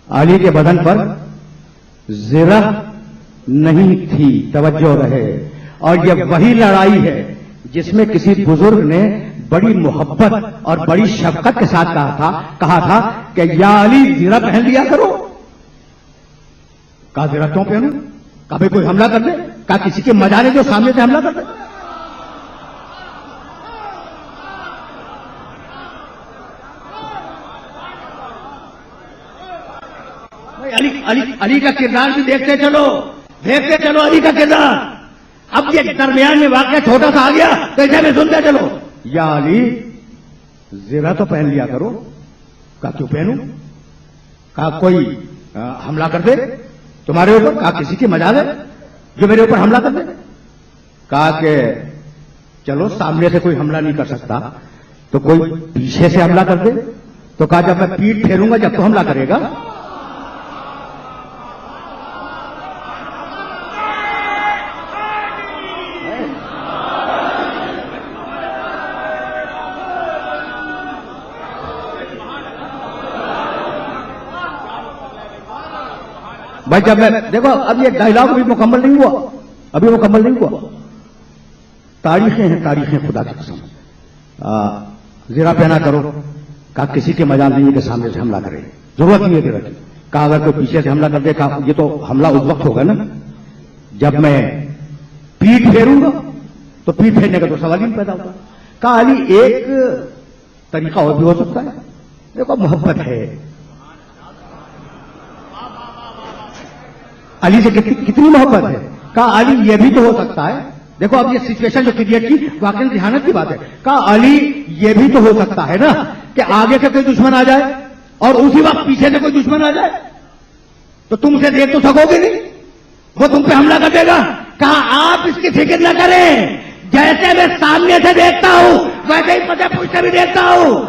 علی کے بدن پر زرہ نہیں تھی، توجہ رہے. اور یہ وہی لڑائی ہے جس میں کسی بزرگ نے بڑی محبت اور بڑی شفقت کے ساتھ کہا تھا کہ یا علی زرہ پہن لیا کرو. کہا زرہ کیوں پہنوں؟ کبھی کوئی حملہ کر دے، کہا کسی کے مجانے جو سامنے سے حملہ کر دے. علی کا کردار بھی دیکھتے چلو علی کا کردار. اب یہ درمیان میں واقعہ چھوٹا سا آ گیا تو اسے میں سنتے چلو. یا علی زرہ تو پہن لیا کرو. کہا کیوں پہنوں؟ کہا کوئی حملہ کر دے تمہارے اوپر. کہا کسی کی مجال ہے جو میرے اوپر حملہ کر دے. کہا کہ چلو سامنے سے کوئی حملہ نہیں کر سکتا تو کوئی پیچھے سے حملہ کر دے. تو کہا جب میں پیٹھ پھیروں گا جب تو حملہ کرے گا. بھائی جب میں دیکھو اب یہ ڈائلاگ بھی مکمل نہیں ہوا. تاریخیں ہیں تاریخیں خدا کی قسم. زرہ پہنا کرو. کہا کسی کے مجال نہیں ہے کہ سامنے سے حملہ کرے، ضرورت نہیں ہے زرہ کی. کہا اگر کوئی پیچھے سے حملہ کر دے، کہا یہ تو حملہ اس وقت ہوگا نا جب میں پیٹھ پھیروں گا. تو پیٹھ پھیرنے کا تو سوال ہی نہیں پیدا ہوگا. کہا علی ایک طریقہ اور بھی ہو سکتا ہے. دیکھو محبت ہے، علی سے کتنی محبت ہے. کہا علی یہ بھی تو ہو سکتا ہے. دیکھو اب یہ سچویشن جو کریٹ کی واقعی ذہانت کی بات ہے. کہا علی یہ بھی تو ہو سکتا ہے نا کہ آگے سے کوئی دشمن آ جائے اور اسی وقت پیچھے سے کوئی دشمن آ جائے تو تم سے دیکھ تو سکو گے نہیں، وہ تم پہ حملہ کر دے گا. کہا آپ اس کی فکر نہ کریں، جیسے میں سامنے سے دیکھتا ہوں ویسے ہی پتے پوچھ سے بھی دیکھتا ہوں.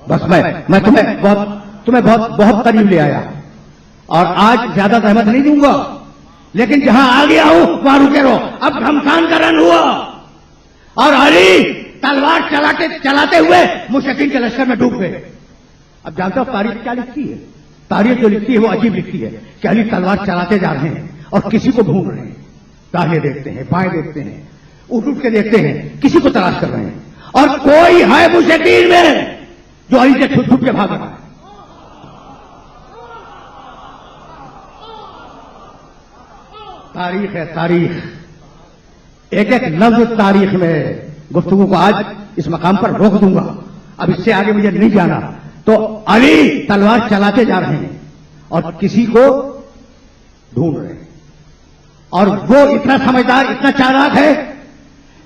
بس میں تمہیں بہت قریب لے آیا اور آج زیادہ زحمت نہیں دوں گا، لیکن جہاں آ گیا ہوں وہاں رکے رہو. اب گھمسان کا رن ہوا اور علی تلوار چلاتے ہوئے مشرکین کے لشکر میں ڈوب گئے. اب جانتے ہو تاریخ کیا لکھتی ہے؟ تاریخ جو لکھتی ہے وہ عجیب لکھتی ہے کہ علی تلوار چلاتے جا رہے ہیں اور کسی کو ڈھونڈ رہے ہیں. داہنے دیکھتے ہیں، بائیں دیکھتے ہیں، اٹھ کے دیکھتے ہیں، کسی کو تلاش کر رہے ہیں. اور کوئی ہے مشرکین میں جو علی سے چھپ کے بھاگ رہا ہے. تاریخ ہے تاریخ. ایک لفظ تاریخ میں گفتگو کو آج اس مقام پر روک دوں گا. اب اس سے آگے مجھے نہیں جانا. تو علی تلوار چلاتے جا رہے ہیں اور کسی کو ڈھونڈ رہے ہیں اور وہ اتنا سمجھدار اتنا چالاک ہے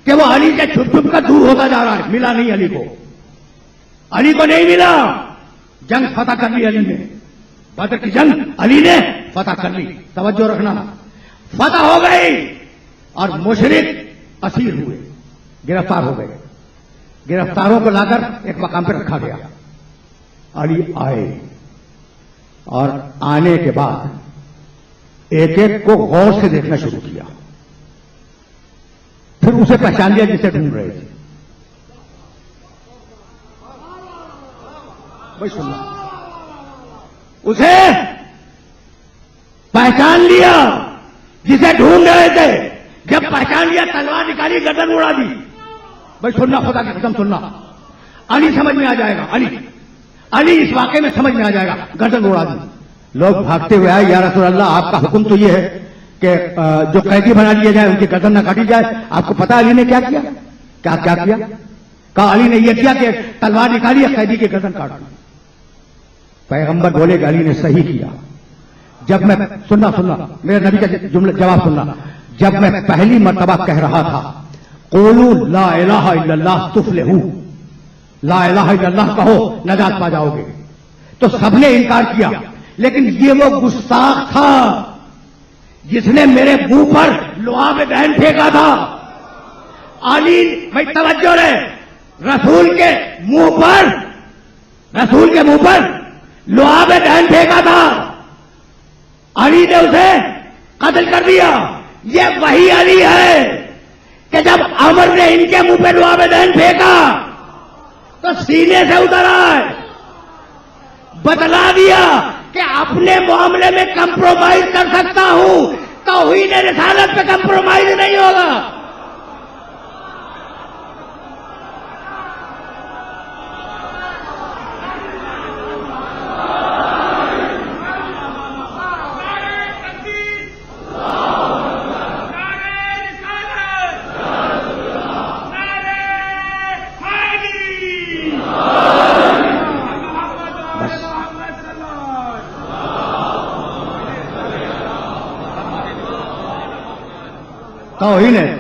کہ وہ علی سے چھپ کر دور ہوتا جا رہا ہے. ملا نہیں علی کو نہیں ملا. جنگ فتح کر لی علی نے. بدر کی جنگ علی نے فتح کر لی. توجہ رکھنا، فتح ہو گئی اور مشرک اسیر ہوئے، گرفتار ہو گئے. گرفتاروں کو لا کر ایک مقام پر رکھا گیا. علی آئے اور آنے کے بعد ایک ایک کو غور سے دیکھنا شروع کیا. پھر اسے پہچان لیا جسے ڈھونڈ رہے تھے. اسے پہچان لیا جسے ڈھونڈ رہے تھے. جب پہچان لیا تلوار نکالی، گردن اڑا دی. بھائی سننا، خدا کی قسم سننا، علی سمجھ میں آ جائے گا. علی اس واقعے میں سمجھ میں آ جائے گا. گردن اڑا دی. لوگ بھاگتے ہوئے آئے، یا رسول اللہ آپ کا حکم تو یہ ہے کہ جو قیدی بنا لیے جائے ان کی گردن نہ کاٹی جائے. آپ کو پتا علی نے کیا کیا؟ کہا علی نے یہ کیا کہ تلوار نکالی، قیدی کی گردن کاٹ دی. پیغمبر بولے کہ علی نے صحیح کیا. جب میں سننا میرے نبی کا جملہ جواب سننا. جب میں پہلی مرتبہ کہہ رہا تھا قولوا لا الہ الا اللہ تفلحوا، لا الہ الا اللہ کہو نجات پا جاؤ گے، تو سب نے انکار کیا. لیکن یہ وہ گستاخ تھا جس نے میرے منہ پر لوہا میں دہن پھینکا تھا. علی بھائی توجہ رہے، رسول کے منہ پر لعاب دہن پھینکا تھا، علی نے اسے قتل کر دیا۔ یہ وہی علی ہے کہ جب عمر نے ان کے منہ پہ لعاب دہن پھینکا تو سینے سے اتر آئے، بتلا دیا کہ اپنے معاملے میں کمپرومائز کر سکتا ہوں، توہین رسالت پہ کمپرومائز نہیں ہوگا۔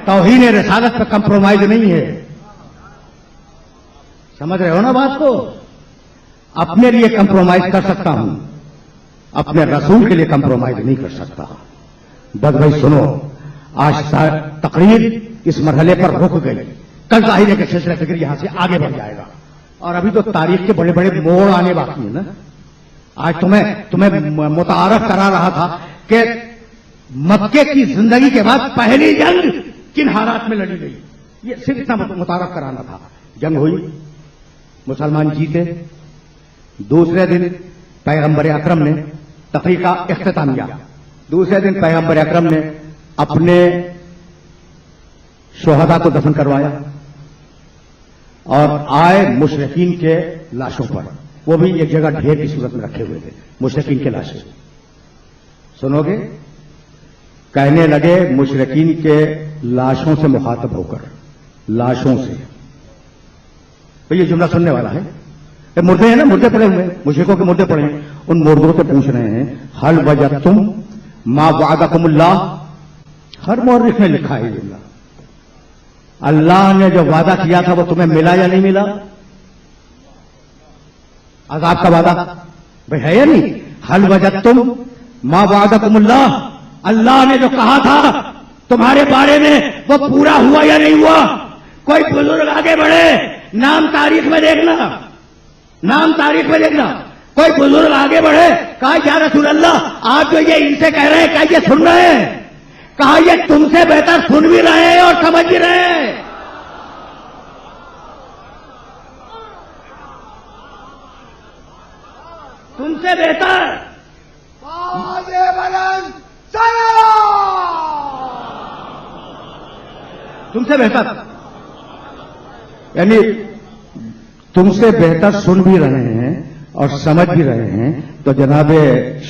توہین رسالت پہ کمپرومائز نہیں ہے، سمجھ رہے ہو نا بات کو؟ اپنے لیے کمپرومائز کر سکتا ہوں، اپنے رسول کے لیے کمپرومائز نہیں کر سکتا۔ بس بھائی سنو، آج تقریر اس مرحلے پر رک گئی، کل ظاہر ہے کہ سلسلہ فکر یہاں سے آگے بڑھ جائے گا، اور ابھی تو تاریخ کے بڑے بڑے موڑ آنے باقی ہیں نا۔ آج تمہیں متعارف کرا رہا تھا کہ مکے کی زندگی کے بعد پہلی جنگ کن حالات میں لڑی گئی، یہ صرف اتنا متعارف کرانا تھا۔ جنگ ہوئی، مسلمان جیتے، دوسرے دن پیغمبر اکرم نے تقریر کا اختتام کیا، دوسرے دن پیغمبر اکرم نے اپنے شہداء کو دفن کروایا اور آئے مشرکین کے لاشوں پر، وہ بھی ایک جگہ ڈھیر کی صورت میں رکھے ہوئے تھے مشرکین کے لاشیں۔ سنو گے؟ کہنے لگے مشرکین کے لاشوں سے مخاطب ہو کر، لاشوں سے، تو یہ جملہ سننے والا ہے، مردے ہیں نا، مردے پڑے ہوئے، مشرکوں کے مردے پڑے ہیں، ان مردوں سے پوچھ رہے ہیں حل وجدتم ما وعدکم اللہ۔ ہر مورخ نے لکھا ہے جملہ، اللہ نے جو وعدہ کیا تھا وہ تمہیں ملا یا نہیں ملا؟ عذاب کا وعدہ بھائی ہے یا نہیں؟ حل وجدتم ما وعدکم اللہ، اللہ نے جو کہا تھا تمہارے بارے میں وہ پورا ہوا یا نہیں ہوا؟ کوئی بزرگ آگے بڑھے، نام تاریخ میں دیکھنا، کوئی بزرگ آگے بڑھے، کہا یا رسول اللہ آپ جو یہ ان سے کہہ رہے ہیں کیا یہ سن رہے ہیں؟ کہا یہ تم سے بہتر سن بھی رہے ہیں اور سمجھ بھی رہے ہیں۔ تم سے بہتر تم سے بہتر، یعنی تم سے بہتر سن بھی رہے ہیں اور سمجھ بھی رہے ہیں۔ تو جناب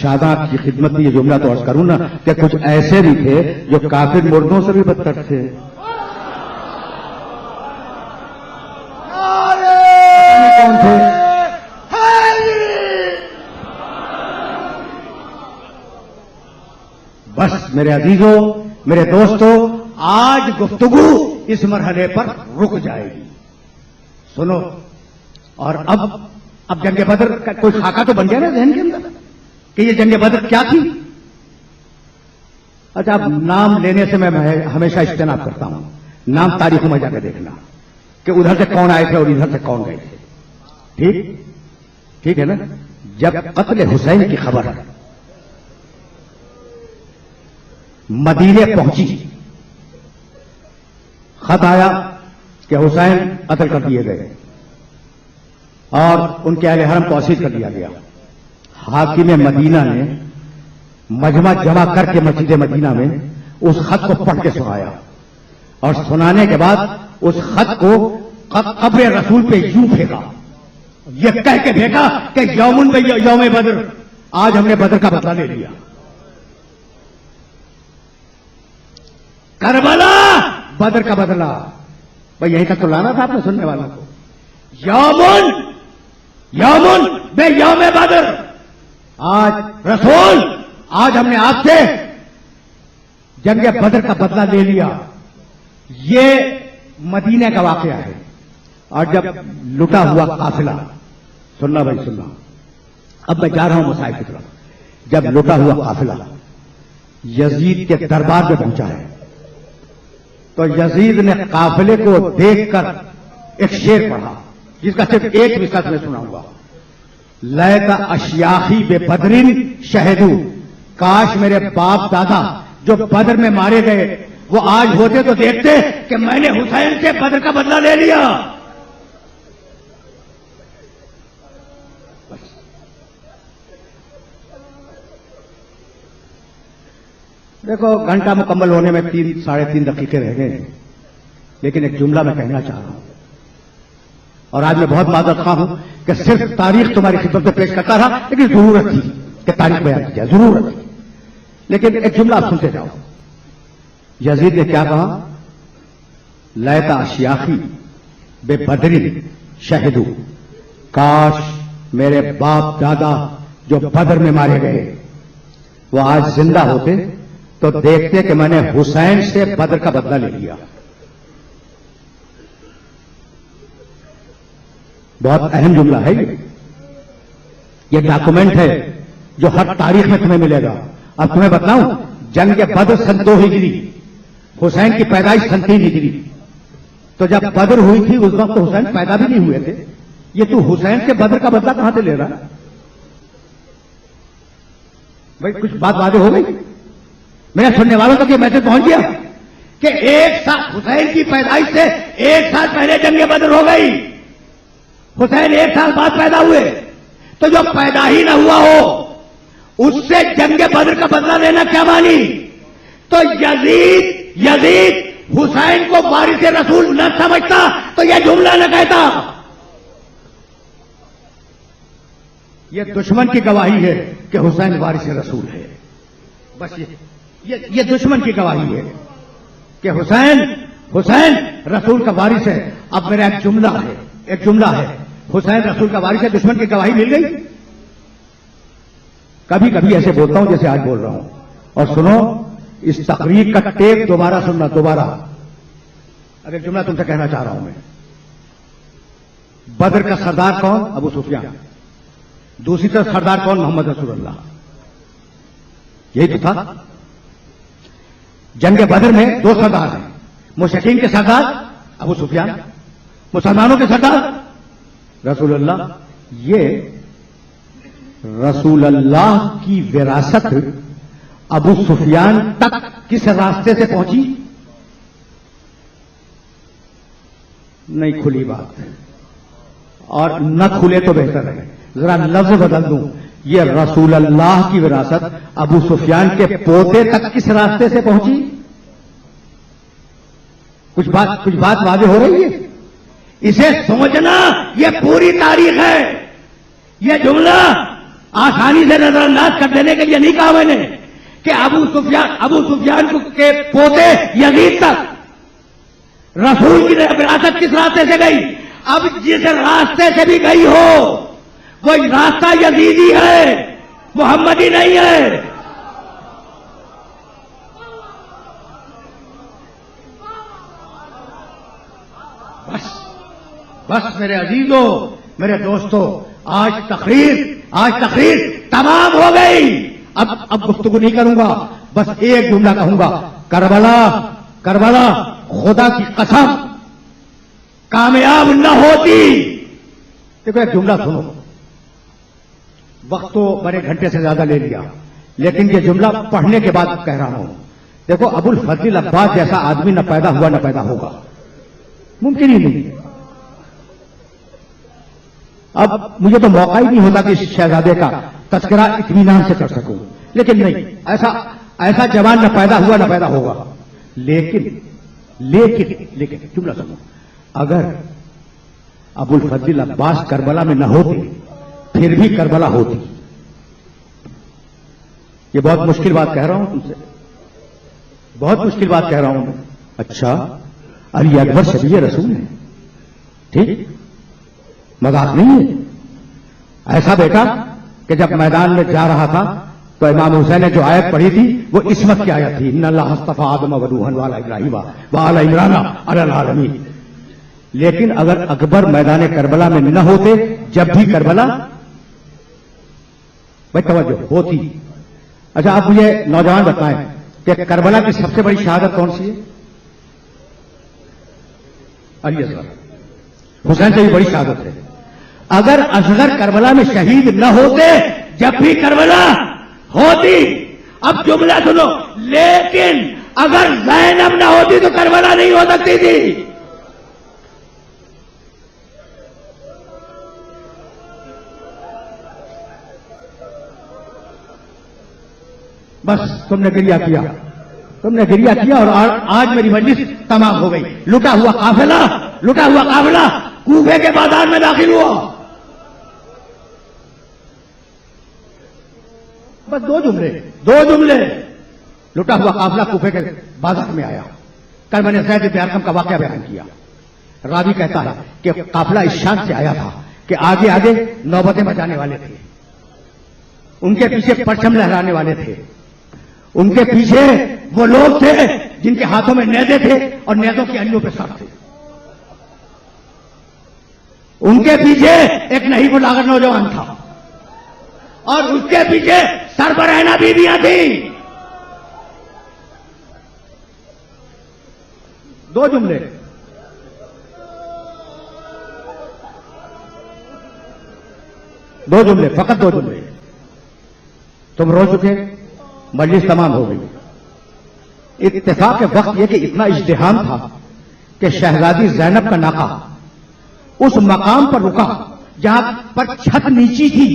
شاداں کی خدمت میں یہ جملہ تو عرض کروں نا کہ کچھ ایسے بھی تھے جو کافر مردوں سے بھی بدتر تھے۔ کون تھے؟ بس میرے عزیزوں، میرے دوستوں، آج گفتگو اس مرحلے پر رک جائے گی۔ سنو، اور اب جنگ بدر کا کوئی خاکہ تو بن گیا نا ذہن کے اندر کہ یہ جنگ بدر کیا تھی؟ اچھا، اب نام لینے سے میں ہمیشہ اجتناب کرتا ہوں، نام تاریخوں میں جا کے دیکھنا کہ ادھر سے کون آئے تھے اور ادھر سے کون گئے تھے۔ ٹھیک ہے نا؟ جب قتل حسین کی خبر مدینے پہنچی، خط آیا کہ حسین قتل کر دیے گئے اور ان کے اہل حرم کو اسیر کر دیا گیا۔ حاکم مدینہ نے مجمع جمع کر کے مسجد مدینہ میں اس خط کو پڑھ کے سنایا، اور سنانے کے بعد اس خط کو قبر رسول پہ یوں پھینکا، یہ کہہ کے پھینکا کہ یوم بدر، آج ہم نے بدر کا بدلہ لے لیا۔ کربلا بدر کا بدلہ، بھائی یہیں کا تو لانا تھا آپ نے سننے والوں کو۔ یومن بے یوم بدر، آج رسول، آج ہم نے آپ سے جنگ بدر کا بدلہ لے لیا۔ یہ مدینہ کا واقعہ ہے۔ اور جب لٹا ہوا قافلہ، سننا بھائی سننا، اب میں جا رہا ہوں مسائل کی طرف، جب لٹا ہوا قافلہ یزید کے دربار میں پہنچا ہے تو یزید نے قافلے کو دیکھ کر ایک شعر پڑھا جس کا صرف ایک مثال میں سناؤں گا. لیت اشیاخی بے بدرین شہدو، کاش میرے باپ دادا جو بدر میں مارے گئے وہ آج ہوتے تو دیکھتے کہ میں نے حسین سے بدر کا بدلہ لے لیا. دیکھو گھنٹہ مکمل ہونے میں 3-3.5 دقیقے رہ گئے ہیں، لیکن ایک جملہ میں کہنا چاہ رہا ہوں، اور آج میں بہت معذرت خواہ ہوں کہ صرف تاریخ تمہاری خدمت میں پیش کرتا رہا، لیکن ضرورت تھی کہ تاریخ بیان کی جائے، ضرورت تھی. لیکن ایک جملہ آپ سنتے جاؤ. یزید نے کیا کہا؟ لیت اشیاخی بے بدرین شہدو، کاش میرے باپ دادا جو بدر میں مارے گئے وہ آج زندہ ہوتے تو دیکھتے کہ میں نے حسین سے بدر کا بدلہ لے لیا. بہت اہم جملہ ہے یہ ڈاکومنٹ ہے جو ہر تاریخ میں تمہیں ملے گا. اب تمہیں بتلاؤں، جنگ بدر سن 2 ہجری، حسین کی پیدائش سن 3 ہجری. تو جب بدر ہوئی تھی اس وقت تو حسین پیدا بھی نہیں ہوئے تھے. یہ تو حسین سے بدر کا بدلہ کہاں سے لے رہا ہے؟ بھائی کچھ بات واضح ہو گئی؟ میرے سننے والوں تک یہ میسج پہنچ گیا کہ ایک سال حسین کی پیدائش سے 1 سال پہلے جنگ بدر ہو گئی. حسین 1 سال بعد پیدا ہوئے، تو جو پیدا ہی نہ ہوا ہو اس سے جنگ بدر کا بدلہ لینا کیا مانی؟ تو یزید حسین کو وارث رسول نہ سمجھتا تو یہ جملہ نہ کہتا. یہ دشمن کی گواہی ہے کہ حسین وارث رسول ہے. بس یہ دشمن کی گواہی ہے کہ حسین رسول کا وارث ہے. اب میرا ایک جملہ ہے حسین رسول کا وارث ہے، دشمن کی گواہی مل گئی. کبھی کبھی ایسے بولتا ہوں جیسے آج بول رہا ہوں. اور سنو، اس تقریر کا ٹیپ دوبارہ سننا، دوبارہ. اب ایک جملہ تم سے کہنا چاہ رہا ہوں میں. بدر کا سردار کون؟ ابو سفیان. دوسری طرف سردار کون؟ محمد رسول اللہ. یہی تو تھا. جنگ بدر میں 2 سردار ہیں. مشرکین کے سردار ابو سفیان، مسلمانوں کے سردار رسول اللہ. یہ رسول اللہ کی وراثت ابو سفیان تک کس راستے سے پہنچی؟ نہیں کھلی بات، اور نہ کھلے تو بہتر ہے. ذرا لفظ بدل دوں، یہ رسول اللہ کی وراثت ابو سفیان کے پوتے تک کس راستے سے پہنچی؟ کچھ بات واضح ہو رہی ہے؟ اسے سمجھنا یہ پوری تاریخ ہے. یہ جملہ آسانی سے نظر انداز کر دینے کے لیے نہیں کہا میں نے کہ ابو سفیان کے پوتے یزید تک رسول کی وراثت کس راستے سے گئی. اب جس راستے سے بھی گئی ہو وہ راستہ یزیدی ہے، محمدی نہیں ہے. بس میرے عزیزوں، میرے دوستوں، آج تقریر تمام ہو گئی. اب گفتگو نہیں کروں گا، بس ایک جملہ کہوں گا. کربلا خدا کی قسم کامیاب نہ ہوتی. دیکھو ایک جملہ سنو، وقت تو بڑے گھنٹے سے زیادہ لے لیا، لیکن یہ جملہ پڑھنے کے بعد کہہ رہا ہوں. دیکھو ابو الفضل عباس جیسا آدمی نہ پیدا ہوا نہ پیدا ہوگا، ممکن ہی نہیں. اب مجھے تو موقع ہی نہیں ہوتا کہ شہزادے کا تذکرہ اطمینان سے کر سکوں، لیکن نہیں، ایسا جوان نہ پیدا ہوا نہ پیدا ہوگا. لیکن جملہ سنو، اگر ابو الفضل عباس کربلا میں نہ ہوتے پھر بھی کربلا ہوتی. یہ بہت مشکل بات کہہ رہا ہوں تم سے، بہت مشکل بات کہہ رہا ہوں میں. اچھا، علی اکبر شفیع رسول ہے، ٹھیک، مذاق نہیں ہے. ایسا بیٹا کہ جب میدان میں جا رہا تھا تو امام حسین نے جو آیت پڑھی تھی وہ عصمت کی آیت تھی، ان اللہ اصطفى آدم ونوحا وآل ابراہیم وآل عمران علی العالمین. لیکن اگر اکبر میدان کربلا میں نہ ہوتے، جب بھی کربلا، بھائی توجہ ہوتی. اچھا آپ مجھے نوجوان بتائیں کہ کربلا کی سب سے بڑی شہادت کون سی ہے؟ علی اصغر. حسین سے بھی بڑی شہادت ہے. اگر اصغر کربلا میں شہید نہ ہوتے جب بھی کربلا ہوتی. اب جملہ سنو, لیکن اگر زینب نہ ہوتی تو کربلا نہیں ہو سکتی تھی. بس تم نے گریہ کیا اور آج میری مجلس تمام ہو گئی. لٹا ہوا قافلہ کوفے کے بازار میں داخل ہوا. بس دو جملے. لٹا ہوا قافلہ کوفے کے بازار میں آیا. کل میں نے زید بن ارقم کا واقعہ بیان کیا. راوی کہتا ہے کہ قافلہ اس شان سے آیا تھا کہ آگے نوبتیں بجانے والے تھے, ان کے پیچھے پرچم لہرانے والے تھے, ان کے پیچھے وہ لوگ تھے جن کے ہاتھوں میں نیزے تھے اور نیزوں کی انیوں پہ سر تھے. ان کے پیچھے ایک نہیں بلاغر نوجوان تھا اور اس کے پیچھے سربراہانہ بیویاں تھیں. دو جملے. فقط 2 جملے. تم رو چکے, مجلس تمام ہو گئی. اتفاق کے وقت یہ کہ اتنا ازدحام تھا کہ شہزادی زینب کا ناقہ اس مقام پر رکا جہاں پر چھت نیچی تھی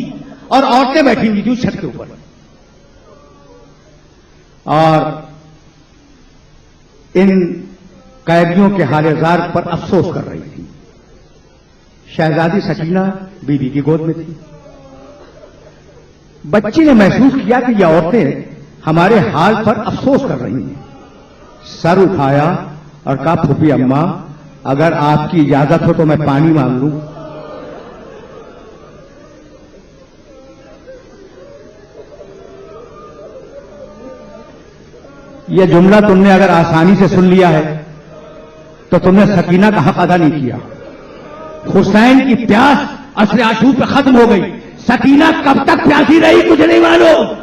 اور عورتیں بیٹھی ہوئی تھی اس چھت کے اوپر, اور ان قیدیوں کے حال زار پر افسوس کر رہی تھی. شہزادی سکینہ بی بی کی گود میں تھی. بچی نے محسوس کیا کہ یہ عورتیں ہمارے حال پر افسوس کر رہی ہیں. سر اٹھایا اور کہا, پھوپھی اماں اگر آپ کی اجازت ہو تو میں پانی مانگ لوں. یہ جملہ تم نے اگر آسانی سے سن لیا ہے تو تم نے سکینہ کا حق ادا نہیں کیا. حسین کی پیاس عصر عاشور پہ ختم ہو گئی. سکینہ کب تک پیاسی رہی کچھ نہیں معلوم.